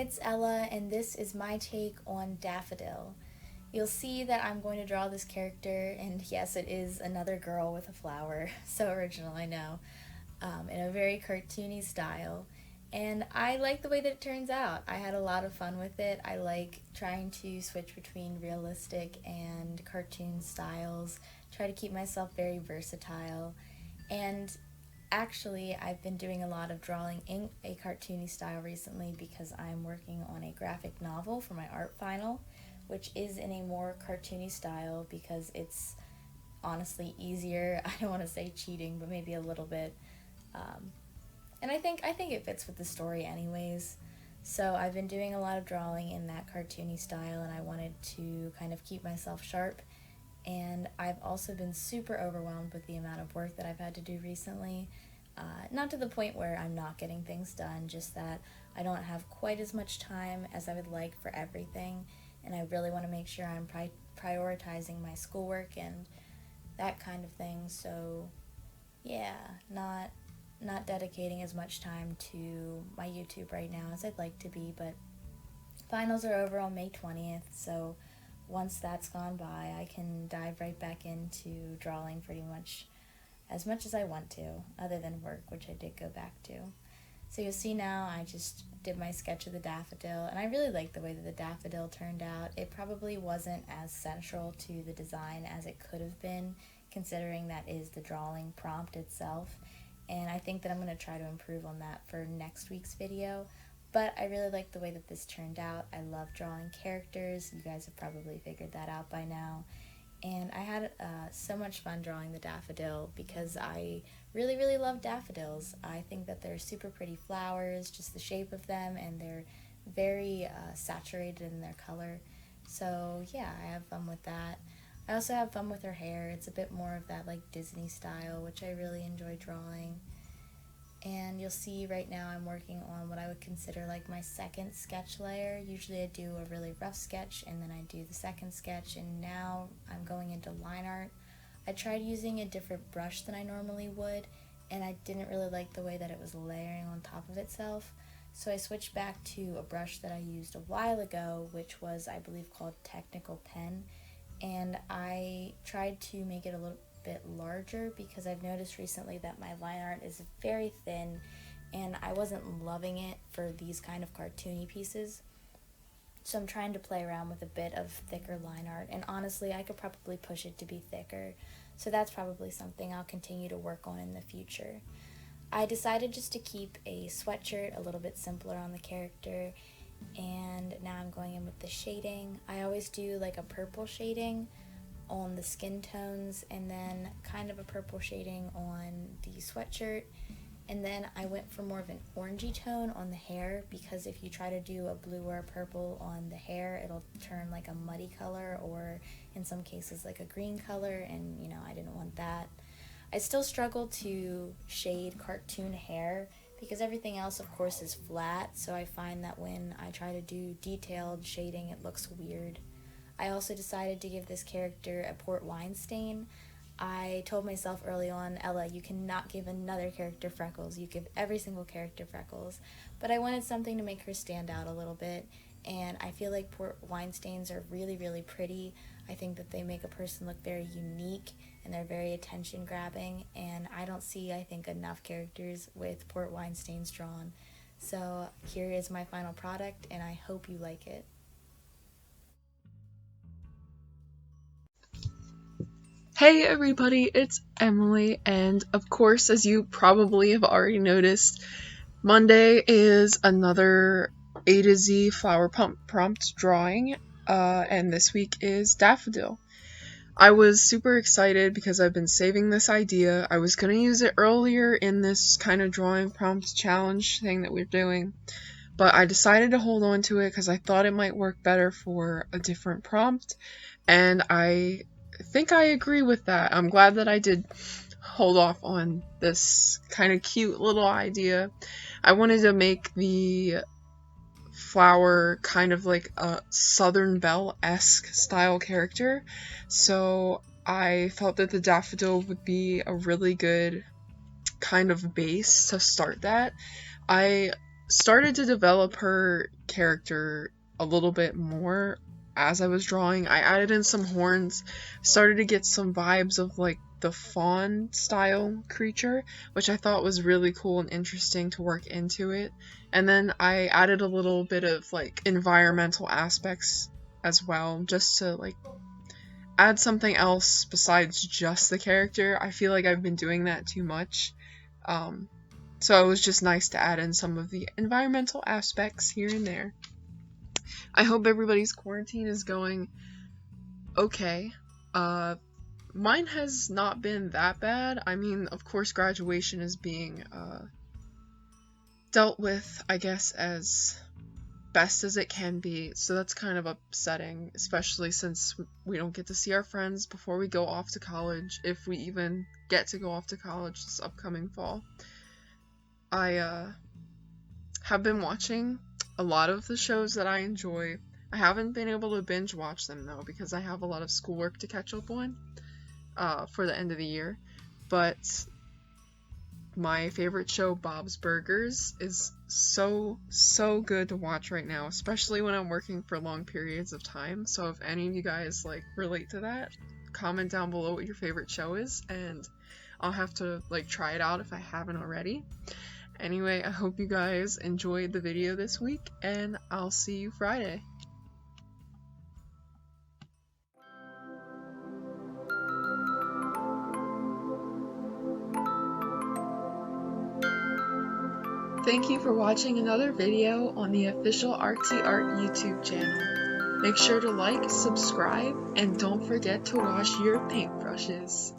it's Ella, and this is my take on Daffodil. You'll see that I'm going to draw this character, and yes, it is another girl with a flower, so original, I know, in a very cartoony style. And I like the way that it turns out. I had a lot of fun with it. I like trying to switch between realistic and cartoon styles, try to keep myself very versatile. And actually, I've been doing a lot of drawing in a cartoony style recently because I'm working on a graphic novel for my art final, which is in a more cartoony style because it's honestly easier. I don't want to say cheating, but maybe a little bit. Um, and I think it fits with the story anyways. So I've been doing a lot of drawing in that cartoony style, and I wanted to kind of keep myself sharp. And I've also been super overwhelmed with the amount of work that I've had to do recently. Not to the point where I'm not getting things done, just that I don't have quite as much time as I would like for everything, and I really want to make sure I'm prioritizing my schoolwork and that kind of thing. So yeah, not dedicating as much time to my YouTube right now as I'd like to be, but finals are over on May 20th, so once that's gone by, I can dive right back into drawing pretty much as I want to, other than work, which I did go back to. So you'll see now I just did my sketch of the daffodil, and I really like the way that the daffodil turned out. It probably wasn't as central to the design as it could have been, considering that is the drawing prompt itself. And I think that I'm going to try to improve on that for next week's video. But I really like the way that this turned out. I love drawing characters. You guys have probably figured that out by now. And I had so much fun drawing the daffodil because I really, really love daffodils. I think that they're super pretty flowers, just the shape of them, and they're very saturated in their color. So yeah, I have fun with that. I also have fun with her hair. It's a bit more of that like Disney style, which I really enjoy drawing. And you'll see right now I'm working on what I would consider like my second sketch layer. Usually I do a really rough sketch and then I do the second sketch, and now I'm going into line art. I tried using a different brush than I normally would, and I didn't really like the way that it was layering on top of itself. So I switched back to a brush that I used a while ago, which was, I believe, called Technical Pen. And I tried to make it a little bit larger because I've noticed recently that my line art is very thin and I wasn't loving it for these kind of cartoony pieces. So I'm trying to play around with a bit of thicker line art, and honestly I could probably push it to be thicker. So that's probably something I'll continue to work on in the future. I decided just to keep a sweatshirt a little bit simpler on the character, and now I'm going in with the shading. I always do like a purple shading on the skin tones and then kind of a purple shading on the sweatshirt, and then I went for more of an orangey tone on the hair because if you try to do a blue or a purple on the hair, it'll turn like a muddy color or in some cases like a green color, and I didn't want that. I still struggle to shade cartoon hair because everything else of course is flat, so I find that when I try to do detailed shading it looks weird. I also decided to give this character a port wine stain. I told myself early on, Ella, you cannot give another character freckles. You give every single character freckles. But I wanted something to make her stand out a little bit, and I feel like port wine stains are really, really pretty. I think that they make a person look very unique, and they're very attention grabbing, and I don't see, I think, enough characters with port wine stains drawn. So here is my final product, and I hope you like it. Hey everybody, it's Emily, and of course, as you probably have already noticed, Monday is another A to Z flower prompt drawing, and this week is Daffodil. I was super excited because I've been saving this idea. I was going to use it earlier in this kind of drawing prompt challenge thing that we're doing, but I decided to hold on to it because I thought it might work better for a different prompt, and I think I agree with that. I'm glad that I did hold off on this kind of cute little idea. I wanted to make the flower kind of like a Southern Belle-esque style character, so I felt that the daffodil would be a really good kind of base to start that. I started to develop her character a little bit more as I was drawing. I added in some horns, started to get some vibes of like the fawn style creature, which I thought was really cool and interesting to work into it. And then I added a little bit of like environmental aspects as well, just to like add something else besides just the character. I feel like I've been doing that too much. So it was just nice to add in some of the environmental aspects here and there. I hope everybody's quarantine is going okay. Mine has not been that bad. I mean, of course, graduation is being dealt with, I guess, as best as it can be, so that's kind of upsetting, especially since we don't get to see our friends before we go off to college, if we even get to go off to college this upcoming fall. I have been watching a lot of the shows that I enjoy. I haven't been able to binge watch them though, because I have a lot of schoolwork to catch up on for the end of the year, but my favorite show, Bob's Burgers, is so good to watch right now, especially when I'm working for long periods of time. So if any of you guys like relate to that, comment down below what your favorite show is, and I'll have to like try it out if I haven't already. Anyway, I hope you guys enjoyed the video this week, and I'll see you Friday. Thank you for watching another video on the official artseeyart YouTube channel. Make sure to like, subscribe, and don't forget to wash your paintbrushes.